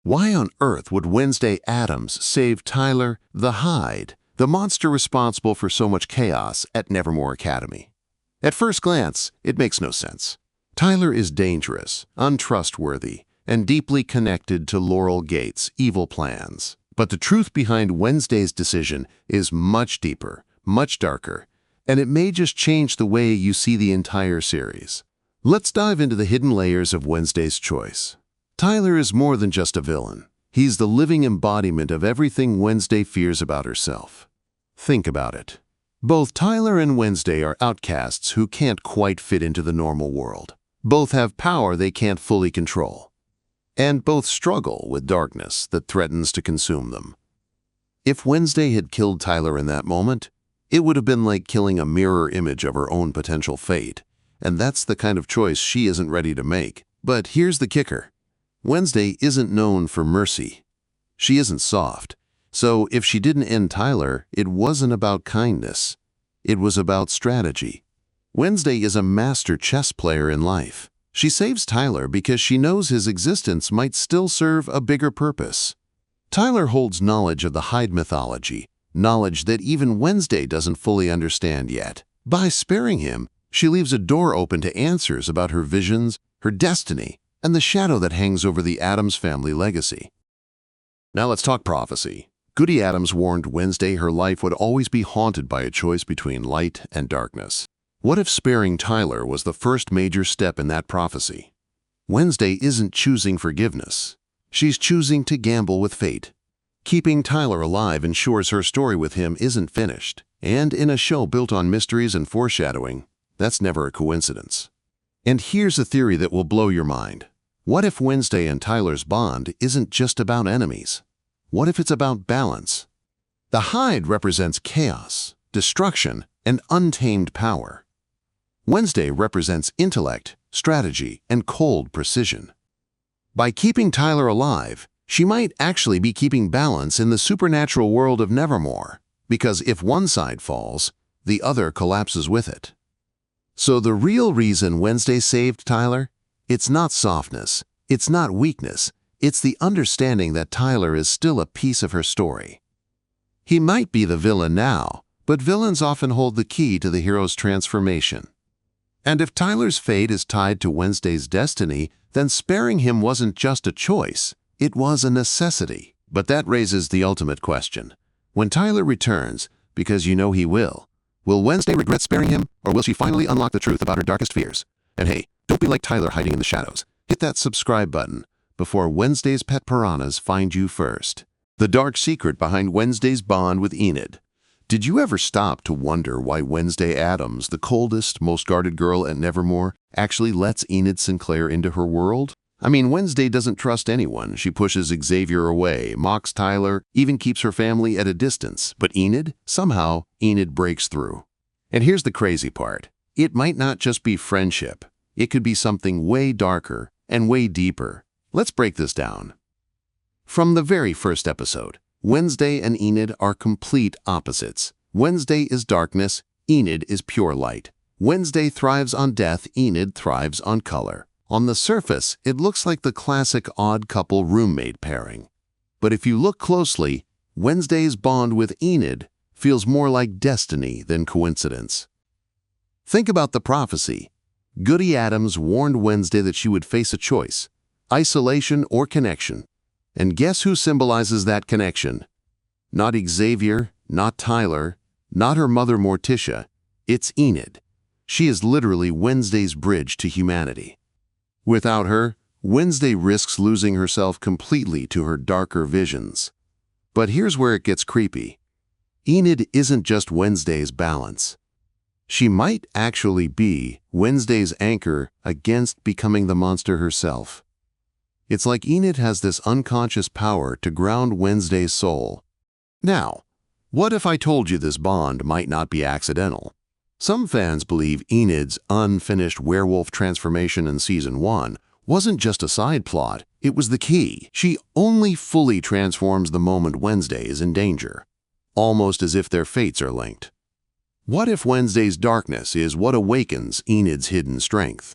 Why on earth would Wednesday Addams save Tyler the Hyde, the monster responsible for so much chaos at Nevermore Academy? At first glance, it makes no sense. Tyler is dangerous, untrustworthy, and deeply connected to Laurel Gates' evil plans. But the truth behind Wednesday's decision is much deeper, much darker, and it may just change the way you see the entire series. Let's dive into the hidden layers of Wednesday's choice. Tyler is more than just a villain. He's the living embodiment of everything Wednesday fears about herself. Think about it. Both Tyler and Wednesday are outcasts who can't quite fit into the normal world. Both have power they can't fully control. And both struggle with darkness that threatens to consume them. If Wednesday had killed Tyler in that moment, it would have been like killing a mirror image of her own potential fate. And that's the kind of choice she isn't ready to make. But here's the kicker. Wednesday isn't known for mercy. She isn't soft. So if she didn't end Tyler, it wasn't about kindness. It was about strategy. Wednesday is a master chess player in life. She saves Tyler because she knows his existence might still serve a bigger purpose. Tyler holds knowledge of the Hyde mythology, knowledge that even Wednesday doesn't fully understand yet. By sparing him, she leaves a door open to answers about her visions, her destiny, and the shadow that hangs over the Addams family legacy. Now let's talk prophecy. Goody Addams warned Wednesday her life would always be haunted by a choice between light and darkness. What if sparing Tyler was the first major step in that prophecy? Wednesday isn't choosing forgiveness. She's choosing to gamble with fate. Keeping Tyler alive ensures her story with him isn't finished. And in a show built on mysteries and foreshadowing, that's never a coincidence. And here's a theory that will blow your mind. What if Wednesday and Tyler's bond isn't just about enemies? What if it's about balance? The Hyde represents chaos, destruction, and untamed power. Wednesday represents intellect, strategy, and cold precision. By keeping Tyler alive, she might actually be keeping balance in the supernatural world of Nevermore, because if one side falls, the other collapses with it. So the real reason Wednesday saved Tyler? It's not softness, it's not weakness, it's the understanding that Tyler is still a piece of her story. He might be the villain now, but villains often hold the key to the hero's transformation. And if Tyler's fate is tied to Wednesday's destiny, then sparing him wasn't just a choice, it was a necessity. But that raises the ultimate question. When Tyler returns, because you know he will Wednesday regret sparing him, or will she finally unlock the truth about her darkest fears? And hey, don't be like Tyler hiding in the shadows. Hit that subscribe button before Wednesday's pet piranhas find you first. The dark secret behind Wednesday's bond with Enid. Did you ever stop to wonder why Wednesday Addams, the coldest, most guarded girl at Nevermore, actually lets Enid Sinclair into her world? I mean, Wednesday doesn't trust anyone. She pushes Xavier away, mocks Tyler, even keeps her family at a distance. But Enid? Somehow, Enid breaks through. And here's the crazy part. It might not just be friendship. It could be something way darker and way deeper. Let's break this down. From the very first episode, Wednesday and Enid are complete opposites. Wednesday is darkness, Enid is pure light. Wednesday thrives on death, Enid thrives on color. On the surface, it looks like the classic odd couple roommate pairing. But if you look closely, Wednesday's bond with Enid feels more like destiny than coincidence. Think about the prophecy. Goody Addams warned Wednesday that she would face a choice, isolation or connection. And guess who symbolizes that connection? Not Xavier, not Tyler, not her mother Morticia. It's Enid. She is literally Wednesday's bridge to humanity. Without her, Wednesday risks losing herself completely to her darker visions. But here's where it gets creepy. Enid isn't just Wednesday's balance. She might actually be Wednesday's anchor against becoming the monster herself. It's like Enid has this unconscious power to ground Wednesday's soul. Now, what if I told you this bond might not be accidental? Some fans believe Enid's unfinished werewolf transformation in Season 1 wasn't just a side plot, it was the key. She only fully transforms the moment Wednesday is in danger, almost as if their fates are linked. What if Wednesday's darkness is what awakens Enid's hidden strength?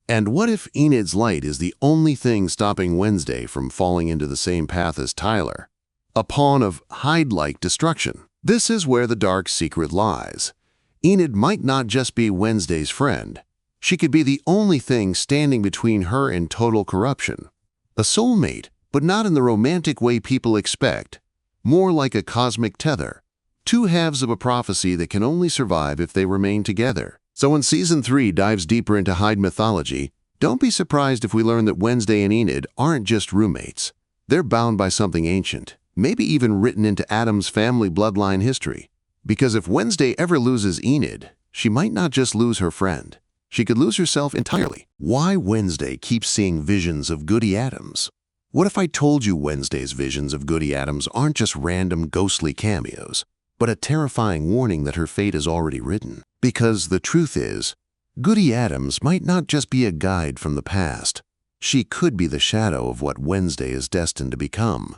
And what if Enid's light is the only thing stopping Wednesday from falling into the same path as Tyler? A pawn of Hyde-like destruction. This is where the dark secret lies. Enid might not just be Wednesday's friend. She could be the only thing standing between her and total corruption. A soulmate, but not in the romantic way people expect. More like a cosmic tether. Two halves of a prophecy that can only survive if they remain together. So when Season 3 dives deeper into Hyde mythology, don't be surprised if we learn that Wednesday and Enid aren't just roommates. They're bound by something ancient, maybe even written into Addams' family bloodline history. Because if Wednesday ever loses Enid, she might not just lose her friend. She could lose herself entirely. Why Wednesday keeps seeing visions of Goody Addams? What if I told you Wednesday's visions of Goody Addams aren't just random ghostly cameos, but a terrifying warning that her fate is already written? Because the truth is, Goody Addams might not just be a guide from the past. She could be the shadow of what Wednesday is destined to become.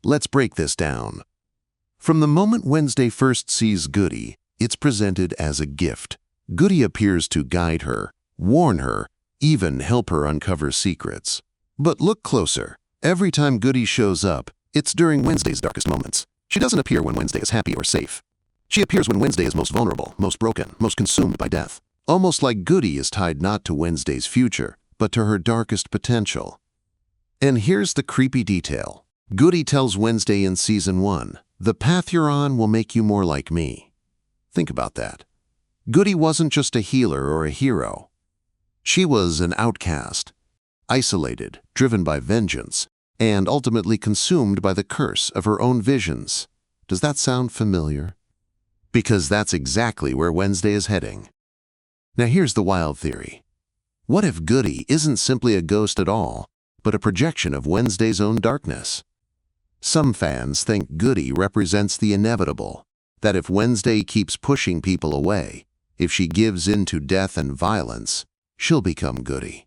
Let's break this down. From the moment Wednesday first sees Goody, it's presented as a gift. Goody appears to guide her, warn her, even help her uncover secrets. But look closer. Every time Goody shows up, it's during Wednesday's darkest moments. She doesn't appear when Wednesday is happy or safe. She appears when Wednesday is most vulnerable, most broken, most consumed by death. Almost like Goody is tied not to Wednesday's future, but to her darkest potential. And here's the creepy detail. Goody tells Wednesday in Season 1, "The path you're on will make you more like me." Think about that. Goody wasn't just a healer or a hero. She was an outcast, isolated, driven by vengeance, and ultimately consumed by the curse of her own visions. Does that sound familiar? Because that's exactly where Wednesday is heading. Now here's the wild theory. What if Goody isn't simply a ghost at all, but a projection of Wednesday's own darkness? Some fans think Goody represents the inevitable, that if Wednesday keeps pushing people away, if she gives in to death and violence, she'll become Goody.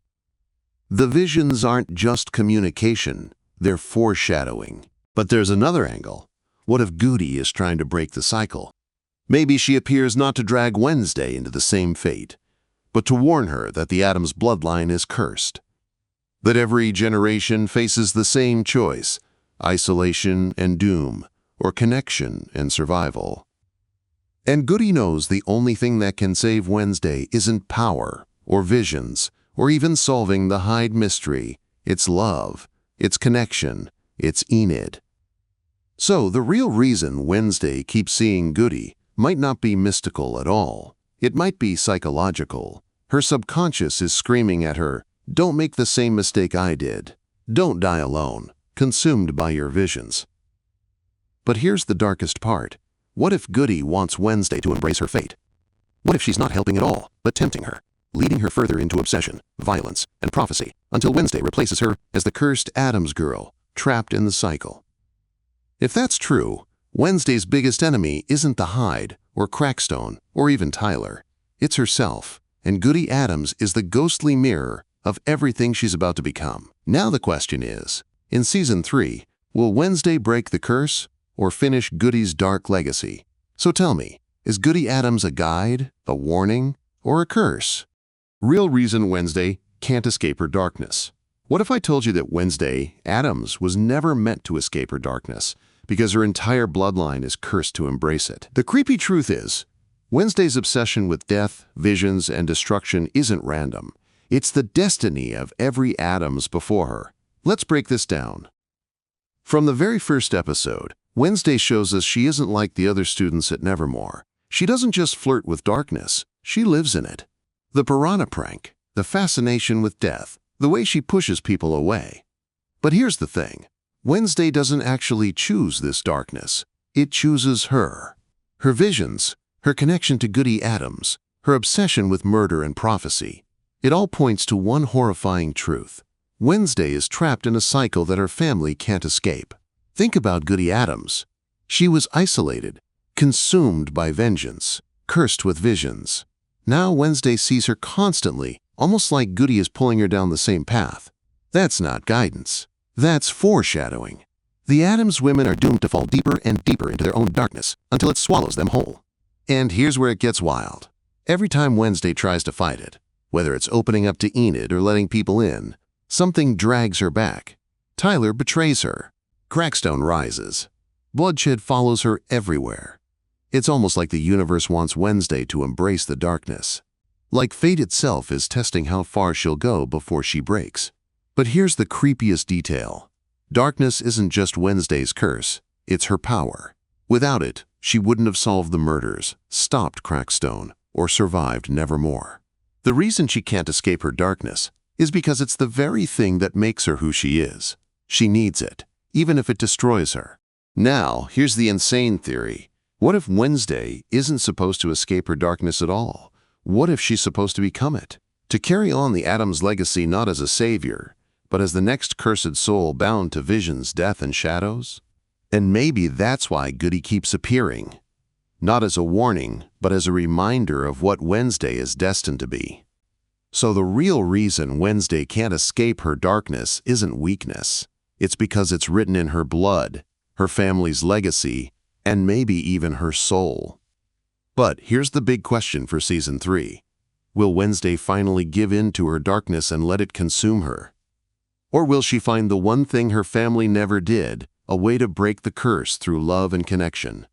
The visions aren't just communication, they're foreshadowing. But there's another angle. What if Goody is trying to break the cycle? Maybe she appears not to drag Wednesday into the same fate, but to warn her that the Addams bloodline is cursed. That every generation faces the same choice, isolation and doom, or connection and survival. And Goody knows the only thing that can save Wednesday isn't power, or visions, or even solving the Hyde mystery. It's love, it's connection, it's Enid. So the real reason Wednesday keeps seeing Goody might not be mystical at all. It might be psychological. Her subconscious is screaming at her, "Don't make the same mistake I did. Don't die alone, consumed by your visions." But here's the darkest part. What if Goody wants Wednesday to embrace her fate? What if she's not helping at all, but tempting her, leading her further into obsession, violence, and prophecy, until Wednesday replaces her as the cursed Addams girl, trapped in the cycle? If that's true, Wednesday's biggest enemy isn't the Hyde, or Crackstone, or even Tyler. It's herself, and Goody Addams is the ghostly mirror of everything she's about to become. Now the question is, in Season 3, will Wednesday break the curse, or finish Goody's dark legacy? So tell me, is Goody Addams a guide, a warning, or a curse? Real reason Wednesday can't escape her darkness. What if I told you that Wednesday Addams was never meant to escape her darkness, because her entire bloodline is cursed to embrace it? The creepy truth is, Wednesday's obsession with death, visions, and destruction isn't random. It's the destiny of every Addams before her. Let's break this down. From the very first episode, Wednesday shows us she isn't like the other students at Nevermore. She doesn't just flirt with darkness, she lives in it. The piranha prank, the fascination with death, the way she pushes people away. But here's the thing. Wednesday doesn't actually choose this darkness. It chooses her. Her visions, her connection to Goody Addams, her obsession with murder and prophecy. It all points to one horrifying truth. Wednesday is trapped in a cycle that her family can't escape. Think about Goody Addams. She was isolated, consumed by vengeance, cursed with visions. Now Wednesday sees her constantly, almost like Goody is pulling her down the same path. That's not guidance. That's foreshadowing. The Addams women are doomed to fall deeper and deeper into their own darkness until it swallows them whole. And here's where it gets wild. Every time Wednesday tries to fight it, Whether it's opening up to Enid or letting people in, something drags her back. Tyler betrays her. Crackstone rises. Bloodshed follows her everywhere. It's almost like the universe wants Wednesday to embrace the darkness. Like fate itself is testing how far she'll go before she breaks. But here's the creepiest detail. Darkness isn't just Wednesday's curse, it's her power. Without it, she wouldn't have solved the murders, stopped Crackstone, or survived Nevermore. The reason she can't escape her darkness is because it's the very thing that makes her who she is. She needs it, even if it destroys her. Now, here's the insane theory. What if Wednesday isn't supposed to escape her darkness at all? What if she's supposed to become it? To carry on the Addams legacy not as a savior, but as the next cursed soul bound to visions, death, and shadows? And maybe that's why Goody keeps appearing. Not as a warning, but as a reminder of what Wednesday is destined to be. So the real reason Wednesday can't escape her darkness isn't weakness. It's because it's written in her blood, her family's legacy, and maybe even her soul. But here's the big question for Season 3. Will Wednesday finally give in to her darkness and let it consume her? Or will she find the one thing her family never did, a way to break the curse through love and connection?